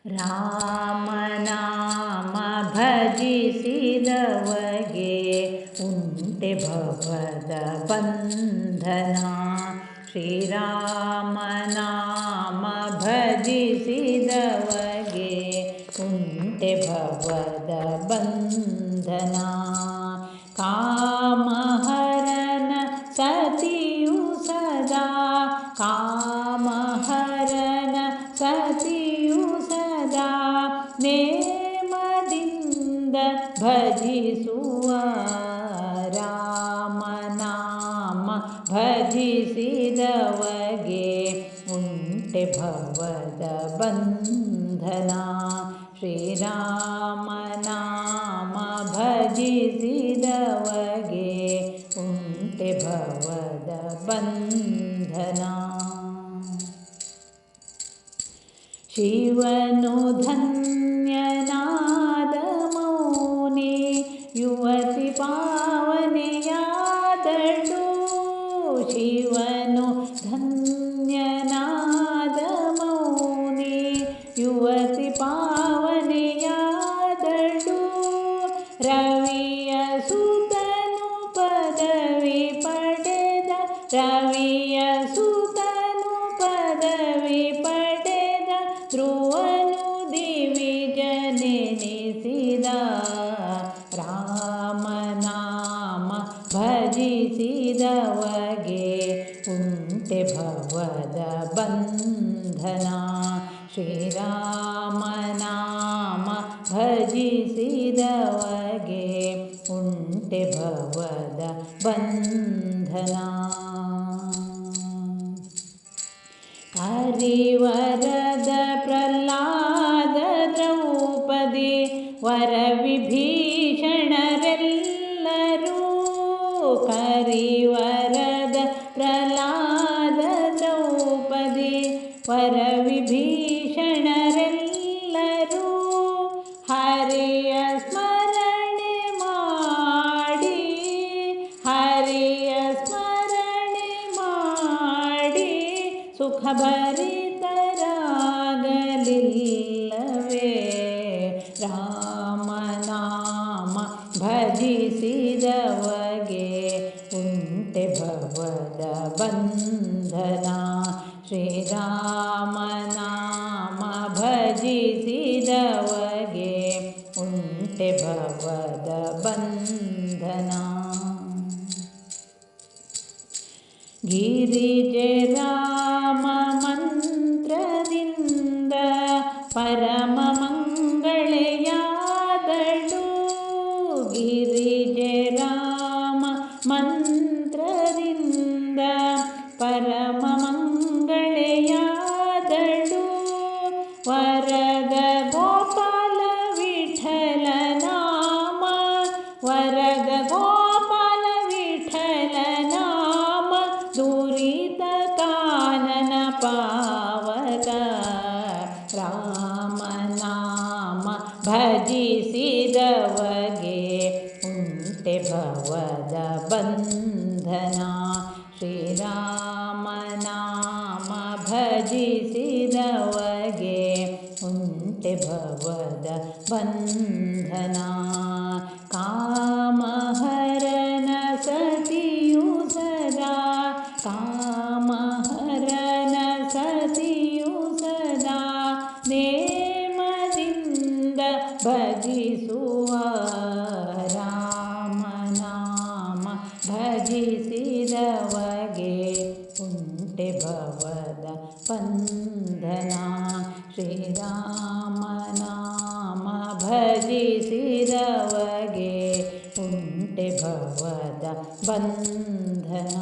ರಾಮನಾಮ ಭಜಿಸಿದವಗೆ ಉಂಟೆ ಭವದ ಬಂಧನ. ಶ್ರೀರಾಮನಾಮ ಭಜಿಸಿದವಗೆ ಉಂಟೆ ಭವದ ಬಂಧನ. ಕಾಮಹರನ ಸತಿಯು ಸದಾ, ಕಾಮಹರನ ಸತಿಯು ಸದಾ ನೇಮದಿಂದ ಭಜಿಸುವ. ರಾಮನಾಮ ಭಜಿಸಿದವಗೆ ಉಂಟೆ ಭವದ ಬಂಧನ. ಶ್ರೀರಾಮನಾಮ ಭಜಿಸಿದವಗೆ ಉಂಟೆ ಭವದ ಬಂಧನ. ಶಿವನು ಧನ್ಯನಾದ ಮೌನಿ, ಯುವತಿ ಪಾವನೆಯಾದಳು. ಶಿವನು ಧನ್ಯನಾದ ಮೌನಿ, ಯುವತಿ ಪಾವನೆಯಾದಳು. ರವಿಯ ಸುತನು ಪದವಿ ಪಡೆದ, ರವಿಯ ಸುತನು ಪದವಿ ಪಡೆದ. ಧ್ರುವನು ದಿವಿಜನೆನಿಸಿದ. ರಾಮನಾಮ ಭಜಿಸಿದವಗೆ ಉಂಟೆ ಭವದ ಬಂಧನ. ಶ್ರೀರಾಮನಾಮ ಭಜಿಸಿದವಗೆ ಉಂಟೆ ಭವದ ಬಂಧನ. ಹರಿವರದ ಪ್ರಹ್ಲಾದ ದ್ರೌಪದಿ ವರವಿಭೀಷಣರೆಲ್ಲರೂ. ಕರಿವರದ ಪ್ರಹ್ಲಾದ ದ್ರೌಪದಿ ವರವಿಭೀಷಣರೆಲ್ಲರೂ. ಹರಿಯ ಸ್ಮರಣೆ ಮಾಡಿ, ಹರಿಯ ಸ್ಮರಣೆ ಮಾಡಿ ಸುಖ ಭರಿತರಾಗಲಿಲ್ಲವೇ. ರಾಮನಾಮ ಭಜಿಸಿದವಗೆ ಉಂಟೆ ಭವದ ಬಂಧನ. ಶ್ರೀರಾಮನಾಮ ಭಜಿಸಿದವಗೆ ಉಂಟೆ ಭವದ ಬಂಧನ. ಗಿರಿಜೆ ರಾಮ ಮಂತ್ರದಿಂದ ಪರಮ ಮಂಗಳೆಯಾದಳು. ಗಿರಿಜೆ ರಾಮ ಮಂತ್ರದಿಂದ ಪರಮ ಮಂಗಳೆಯಾದಳು. ವರದ ಗೋಪಾಲ ವಿಠಲ ನಾಮ, ವರದ ಗೋಪಾಲ ವಿಠಲ ನಾಮ ದುರಿತ ಕಾನನ ಪಾವಕ. ರಾಮನಾಮ ಭಜಿಸಿದವಗೆ ಉಂಟೆ ಭವದ ಬಂಧನ. ಶ್ರೀರಾಮನಾಮ ಭಜಿಸಿದವಗೆ ಉಂಟೆ ಭವದ ಬಂಧನ. ಕಾಮಹರನ ಸತಿಯು ಸದಾ, ಕಾಮಹರನ ಸತಿಯು ಸದಾ ನೇಮದಿಂದ ಭಜಿಸುವ. ರಾಮನಾಮ ಭಜಿಸಿದವಗೆ ಉಂಟೆ ಭವದ ಬಂಧನ. ಶ್ರೀರಾಮನಾಮ ಭಜಿಸಿದವಗೆ ಉಂಟೆ ಭವದ ಬಂಧನ.